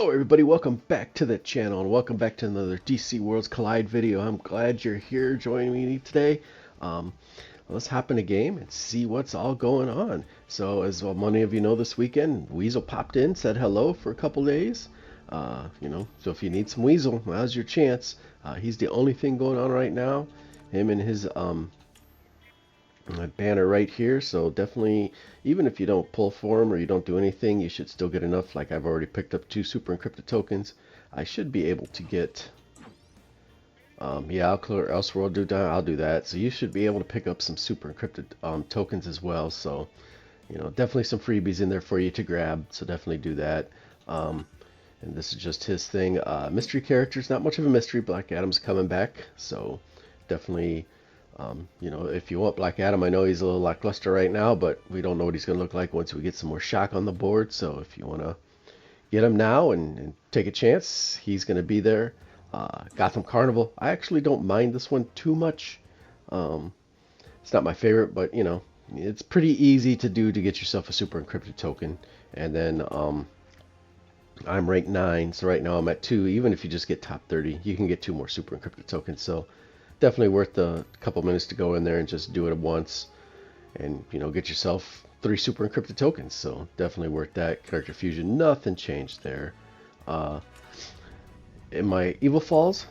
Hello everybody, welcome back to the channel and welcome back to another DC Worlds Collide video. I'm glad you're here joining me today. Let's hop in a game and see what's all going on. So as many of you know, this weekend Weasel popped in, said hello for a couple days. So if you need some Weasel, now's your chance. He's the only thing going on right now. Him and his banner right here, so definitely, even if you don't pull for them or you don't do anything, you should still get enough. Like, I've already picked up 2 super encrypted tokens. I should be able to get yeah, I'll clear Elseworld, I'll do that. So you should be able to pick up some super encrypted tokens as well. So definitely some freebies in there for you to grab, so definitely do that. And this is just his thing. Mystery characters, not much of a mystery. Black Adam's coming back, so definitely if you want Black Adam, I know he's a little lackluster right now, but we don't know what he's going to look like once we get some more shock on the board. So if you want to get him now and take a chance, he's going to be there. Gotham Carnival, I actually don't mind this one too much. It's not my favorite, but it's pretty easy to do to get yourself a super encrypted token. And then I'm ranked 9, so right now I'm at 2. Even if you just get top 30, you can get 2 more super encrypted tokens. So definitely worth the couple minutes to go in there and just do it once, and get yourself 3 super encrypted tokens. So definitely worth that. Character fusion, nothing changed there. In my Evil Falls,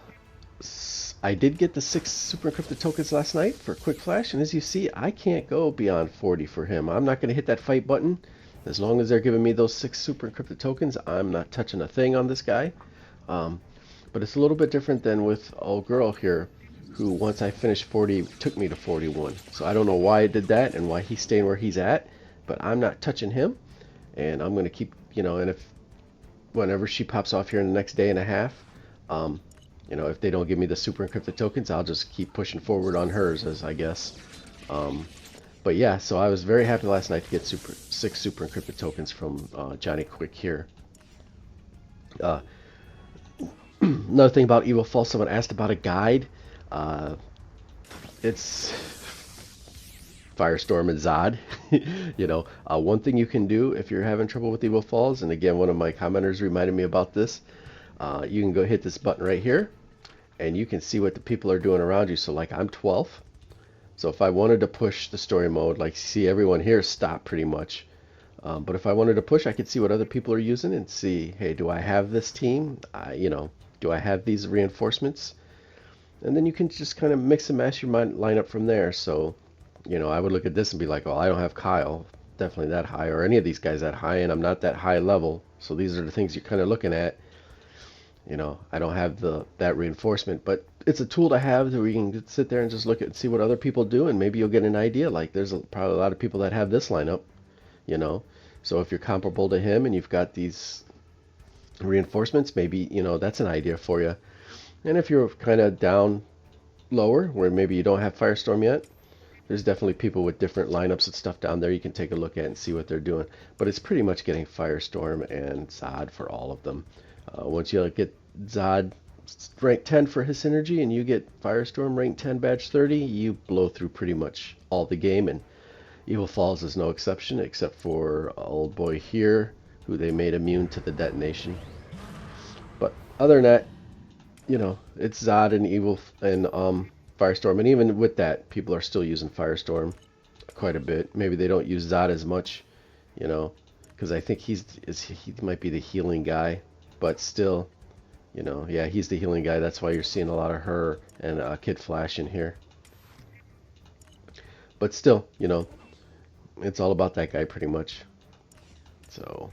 I did get the 6 super encrypted tokens last night for Quick Flash, and as you see, I can't go beyond 40 for him. I'm not going to hit that fight button. As long as they're giving me those 6 super encrypted tokens, I'm not touching a thing on this guy. But it's a little bit different than with old girl here, who once I finished 40 took me to 41. So I don't know why I did that and why he's staying where he's at, but I'm not touching him, and I'm going to keep, and if whenever she pops off here in the next day and a half, if they don't give me the super encrypted tokens, I'll just keep pushing forward on hers, as I guess. But yeah, so I was very happy last night to get 6 super encrypted tokens from Johnny Quick here. Another thing about Evil Falls, someone asked about a guide. It's Firestorm and Zod. One thing you can do if you're having trouble with Evil Falls, and again, one of my commenters reminded me about this, you can go hit this button right here, and you can see what the people are doing around you. So like, I'm 12th, so if I wanted to push the story mode, like, see everyone here stop pretty much. But if I wanted to push, I could see what other people are using and see, hey, do I have this team? Do I have these reinforcements? And then you can just kind of mix and match your lineup from there. So, I would look at this and be like, well, I don't have Kyle definitely that high, or any of these guys that high, and I'm not that high level. So these are the things you're kind of looking at. I don't have that reinforcement, but it's a tool to have where you can sit there and just look at and see what other people do, and maybe you'll get an idea. Like, there's probably a lot of people that have this lineup, So if you're comparable to him and you've got these reinforcements, maybe, that's an idea for you. And if you're kind of down lower, where maybe you don't have Firestorm yet, there's definitely people with different lineups and stuff down there you can take a look at and see what they're doing. But it's pretty much getting Firestorm and Zod for all of them. Once you get Zod rank 10 for his synergy and you get Firestorm rank 10 badge 30, you blow through pretty much all the game, and Evil Falls is no exception, except for old boy here, who they made immune to the detonation. But other than that, it's Zod and Evil and Firestorm, and even with that, people are still using Firestorm quite a bit. Maybe they don't use Zod as much, because I think he might be the healing guy, but still, yeah, he's the healing guy. That's why you're seeing a lot of her and Kid Flash in here. But still, it's all about that guy pretty much. So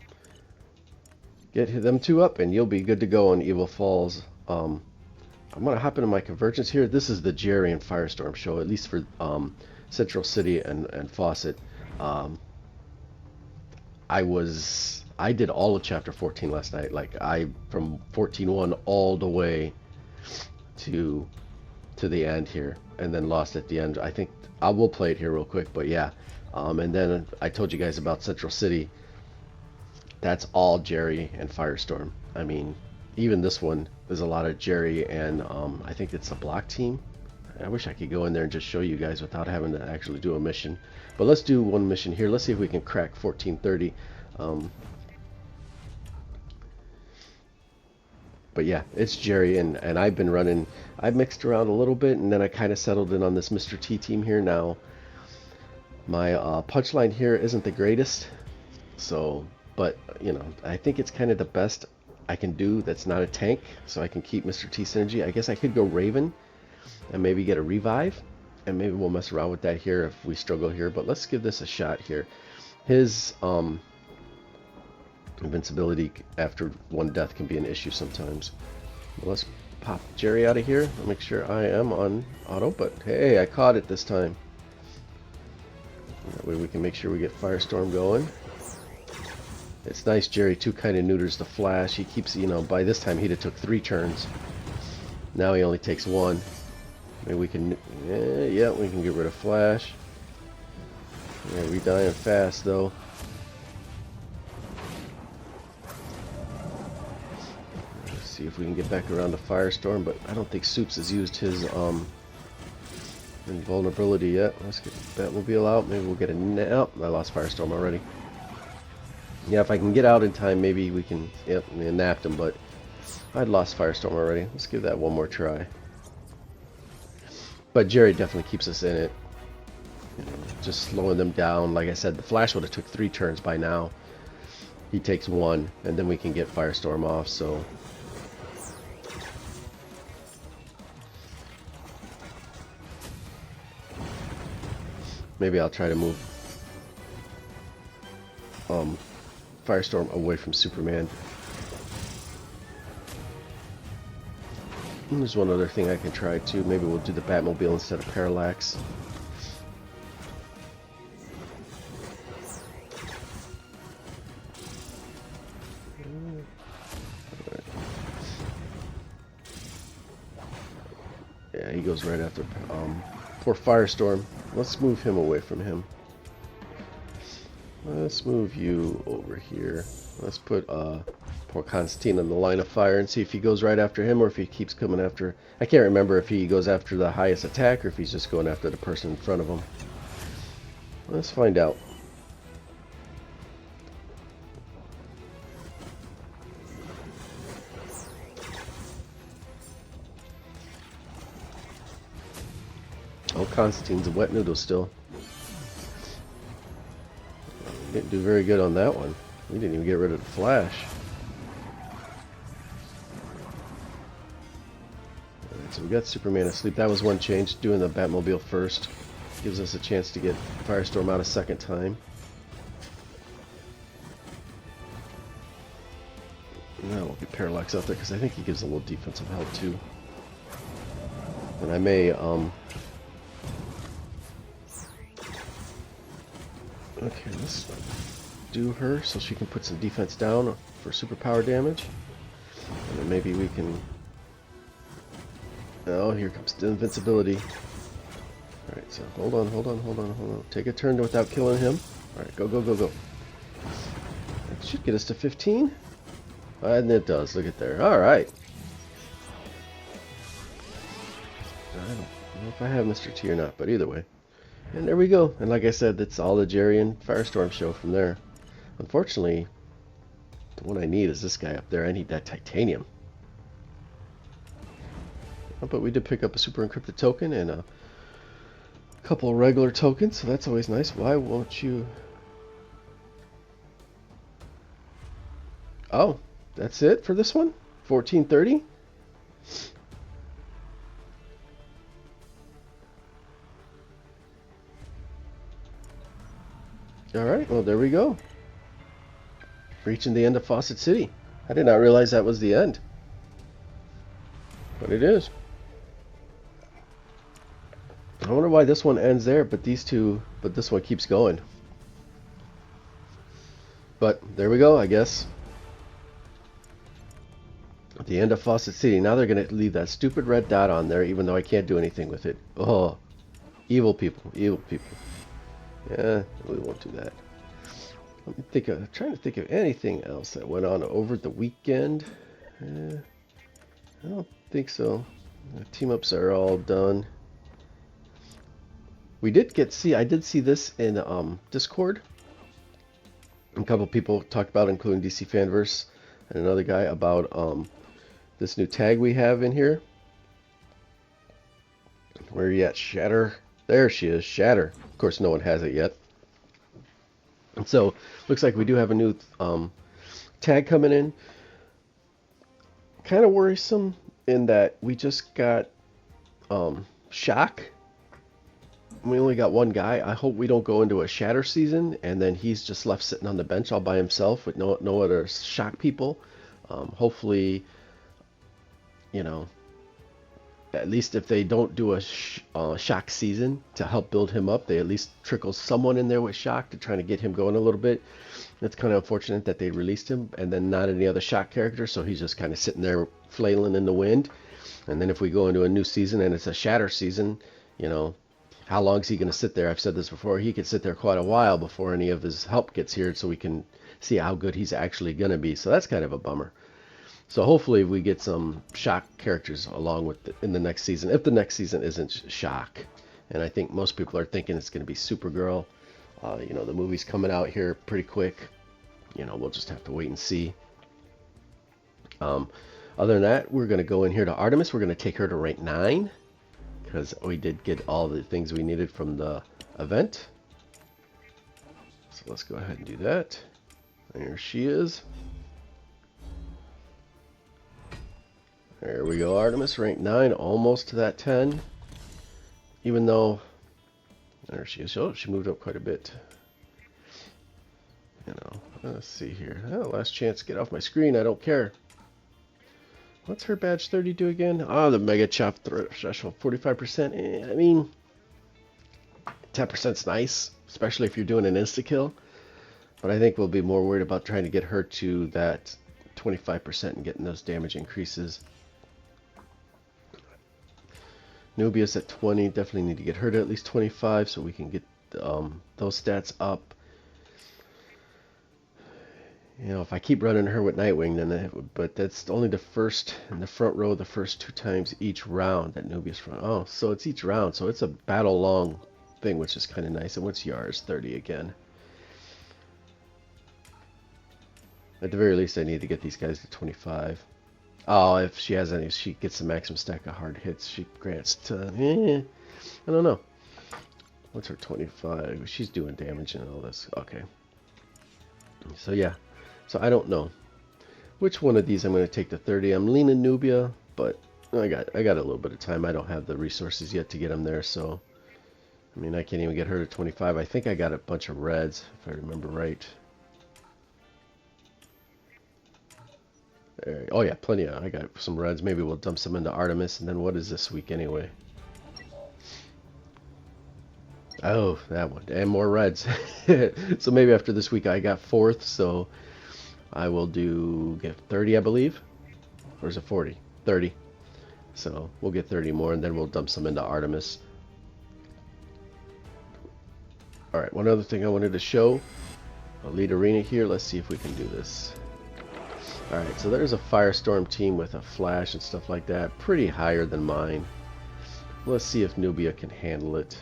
get them 2 up, and you'll be good to go on Evil Falls. I'm gonna hop into my convergence here. This is the Jerry and Firestorm show, at least for Central City and Fawcett. I did all of chapter 14 last night. Like, from 14-1 all the way to the end here, and then lost at the end. I think I will play it here real quick, but yeah. And then I told you guys about Central City. That's all Jerry and Firestorm. I mean, even this one, there's a lot of Jerry, and I think it's a block team. I wish I could go in there and just show you guys without having to actually do a mission. But let's do one mission here. Let's see if we can crack 1430. But yeah, it's Jerry, and I've been running. I've mixed around a little bit, and then I kind of settled in on this Mr. T team here now. My punchline here isn't the greatest, so, but you know, I think it's kind of the best I can do that's not a tank, so I can keep Mr. T synergy. I guess I could go Raven and maybe get a revive, and maybe we'll mess around with that here if we struggle here, but let's give this a shot here. His invincibility after one death can be an issue sometimes. Well, let's pop Jerry out of here. I'll make sure I am on auto, but hey, I caught it this time. That way we can make sure we get Firestorm going. It's nice Jerry too kind of neuters the flash. He keeps, you know, by this time he'd have took 3 turns. Now he only takes 1. Maybe we can, yeah, we can get rid of flash. Yeah, we dying fast though. Let's see if we can get back around to Firestorm, but I don't think Soups has used his invulnerability yet. Let's get the Batmobile out. Maybe we'll get a nap. I lost Firestorm already. Yeah, if I can get out in time, maybe we can. Yep, I napped him, but I'd lost Firestorm already. Let's give that one more try. But Jerry definitely keeps us in it. You know, just slowing them down. Like I said, the Flash would have took 3 turns by now. He takes 1, and then we can get Firestorm off. So. Maybe I'll try to move Firestorm away from Superman. And there's one other thing I can try too. Maybe we'll do the Batmobile instead of Parallax. Yeah, he goes right after poor Firestorm. Let's move him away from him. Let's move you over here. Let's put poor Constantine in the line of fire and see if he goes right after him or if he keeps coming after. I can't remember if he goes after the highest attack or if he's just going after the person in front of him. Let's find out. Oh, Constantine's a wet noodle still. Didn't do very good on that one. We didn't even get rid of the Flash. Alright, so we got Superman asleep. That was one change, doing the Batmobile first. Gives us a chance to get Firestorm out a second time. Now we'll get Parallax out there because I think he gives a little defensive help too. And I may okay, let's do her so she can put some defense down for superpower damage. And then maybe we can... Oh, here comes the invincibility. Alright, so hold on. Take a turn without killing him. Alright, go. That should get us to 15. And it does, look at there. Alright. I don't know if I have Mr. T or not, but either way. And there we go. And like I said, that's all the Jerry and Firestorm show from there. Unfortunately, the one I need is this guy up there. I need that titanium. But we did pick up a super encrypted token and a couple of regular tokens, so that's always nice. Why won't you... Oh, that's it for this one? 1430? Alright, well there we go. Reaching the end of Fawcett City. I did not realize that was the end. But it is. I wonder why this one ends there, but this one keeps going. But there we go, I guess. At the end of Fawcett City. Now they're going to leave that stupid red dot on there, even though I can't do anything with it. Oh, evil people, evil people. Yeah, we won't do that. Let me think of, I'm trying to think of anything else that went on over the weekend. I don't think so. The team ups are all done. We did I did see this in Discord. A couple people talked about, including DC Fanverse and another guy, about this new tag we have in here. Where are you at, Shatter? There she is, Shatter. Of course, no one has it yet. And so, looks like we do have a new tag coming in. Kind of worrisome in that we just got Shock. We only got one guy. I hope we don't go into a Shatter season and then he's just left sitting on the bench all by himself with no other Shock people. Hopefully, you know, at least if they don't do a Shock season to help build him up, they at least trickle someone in there with Shock to try to get him going a little bit. It's kind of unfortunate that they released him and then not any other Shock character, so he's just kind of sitting there flailing in the wind. And then if we go into a new season and it's a Shatter season, you know, how long is he going to sit there? I've said this before. He could sit there quite a while before any of his help gets here, so we can see how good he's actually going to be. So that's kind of a bummer. So hopefully we get some Shock characters along with in the next season, if the next season isn't Shock. And I think most people are thinking it's going to be Supergirl. You know, the movie's coming out here pretty quick. You know, we'll just have to wait and see. Other than that, we're going to go in here to Artemis. We're going to take her to rank 9 because we did get all the things we needed from the event. So let's go ahead and do that. There she is. There we go, Artemis, rank 9, almost to that 10. Even though, there she is. Oh, she moved up quite a bit. You know, let's see here. Oh, last chance to get off my screen. I don't care. What's her badge 30 do again? Oh, the Mega Chop threshold, 45%. I mean, 10%'s nice, especially if you're doing an insta-kill. But I think we'll be more worried about trying to get her to that 25% and getting those damage increases. Nubia's at 20. Definitely need to get her to at least 25 so we can get those stats up. You know, if I keep running her with Nightwing, then but that's only the first in the front row, the first 2 times each round that Nubia's front. Oh, so it's each round, so it's a battle long thing, which is kind of nice. And what's Yar's 30 again? At the very least, I need to get these guys to 25. Oh, if she has any, she gets the maximum stack of hard hits. She grants to. I don't know. What's her 25? She's doing damage and all this. Okay. So yeah. So I don't know which one of these I'm going to take to 30. I'm leaning Nubia, but I got a little bit of time. I don't have the resources yet to get them there, so I mean I can't even get her to 25. I think I got a bunch of reds if I remember right. There, oh yeah, plenty of. I got some reds. Maybe we'll dump some into Artemis, and then what is this week anyway? Oh, that one, and more reds. So maybe after this week I got 4th, so I will get 30, I believe. Or is it 40? 30. So we'll get 30 more, and then we'll dump some into Artemis. Alright, one other thing I wanted to show. Elite Arena here. Let's see if we can do this. Alright, so there's a Firestorm team with a Flash and stuff like that. Pretty higher than mine. Let's see if Nubia can handle it.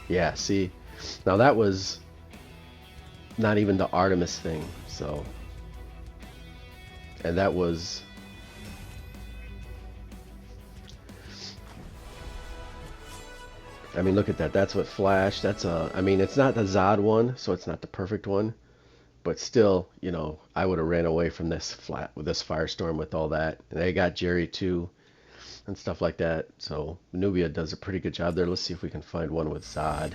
Yeah, see, now that was not even the Artemis thing, so, and that was, I mean, look at that, that's what Flash, that's I mean, it's not the Zod one, so it's not the perfect one, but still, you know, I would have ran away from this with this Firestorm with all that, and they got Jerry too, and stuff like that. So Nubia does a pretty good job there. Let's see if we can find one with Zod.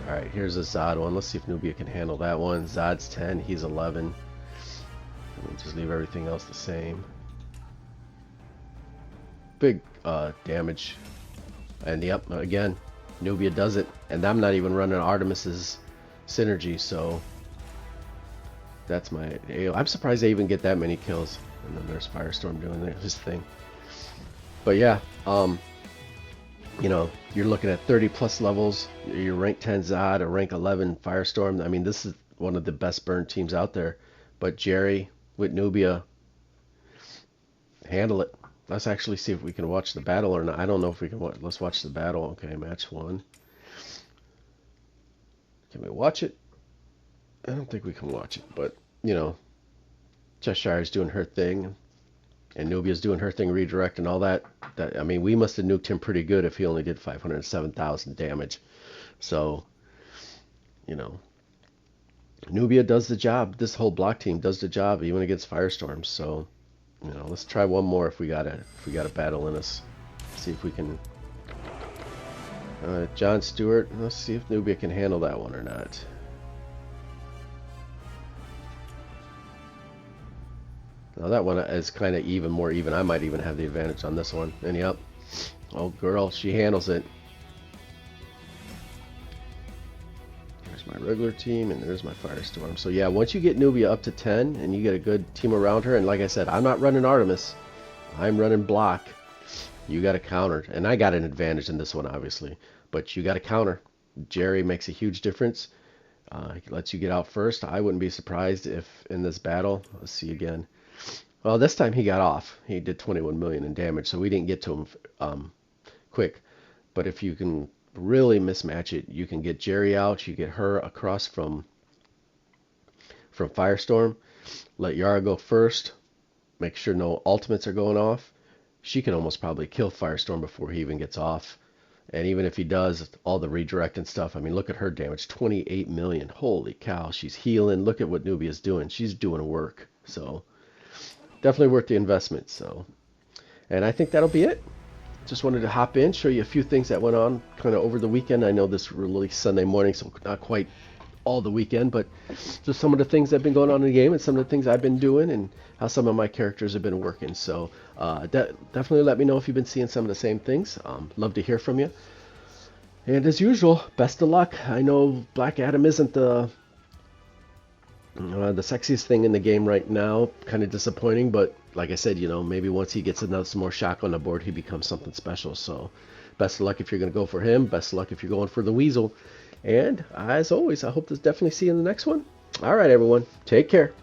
Alright, here's a Zod one. Let's see if Nubia can handle that one. Zod's 10, he's 11. We'll just leave everything else the same. Big damage. And yep, again, Nubia does it. And I'm not even running Artemis's synergy, so that's my. I'm surprised they even get that many kills. And then there's Firestorm doing his thing. But yeah, you know, you're looking at 30 plus levels. Your rank 10 Zod, a rank 11 Firestorm. I mean, this is one of the best burn teams out there. But Jerry with Nubia, handle it. Let's actually see if we can watch the battle or not. I don't know if we can watch. Let's watch the battle. Okay, match 1. Can we watch it? I don't think we can watch it, but, you know, Cheshire's doing her thing, and Nubia's doing her thing, redirect and all that. I mean, we must have nuked him pretty good if he only did 507,000 damage. So, you know, Nubia does the job. This whole block team does the job, even against Firestorms. So, you know, let's try one more if we got a battle in us. See if we can. John Stewart. Let's see if Nubia can handle that one or not. Now that one is kind of even, more even. I might even have the advantage on this one. And yep. Oh, girl, she handles it. There's my regular team, and there's my Firestorm. So yeah, once you get Nubia up to 10, and you get a good team around her, and like I said, I'm not running Artemis. I'm running block. You got to counter. And I got an advantage in this one, obviously. But you got to counter. Jerry makes a huge difference. He lets you get out first. I wouldn't be surprised if in this battle, let's see again. Well, this time he got off. He did 21 million in damage, so we didn't get to him quick. But if you can really mismatch it, you can get Jerry out. You get her across from Firestorm. Let Yara go first. Make sure no ultimates are going off. She can almost probably kill Firestorm before he even gets off. And even if he does, all the redirect and stuff, I mean, look at her damage, 28 million. Holy cow, she's healing. Look at what Nubia's doing. She's doing work. So definitely worth the investment. So, and I think that'll be it. Just wanted to hop in, show you a few things that went on kind of over the weekend. I know this released Sunday morning, so not quite all the weekend, but just some of the things that have been going on in the game and some of the things I've been doing and how some of my characters have been working. So definitely let me know if you've been seeing some of the same things. Love to hear from you. And as usual, best of luck. I know Black Adam isn't the sexiest thing in the game right now. Kind of disappointing, but like I said, you know, maybe once he gets some more shock on the board, he becomes something special. So best of luck if you're going to go for him. Best of luck if you're going for the Weasel. And as always, I hope to definitely see you in the next one. All right, everyone. Take care.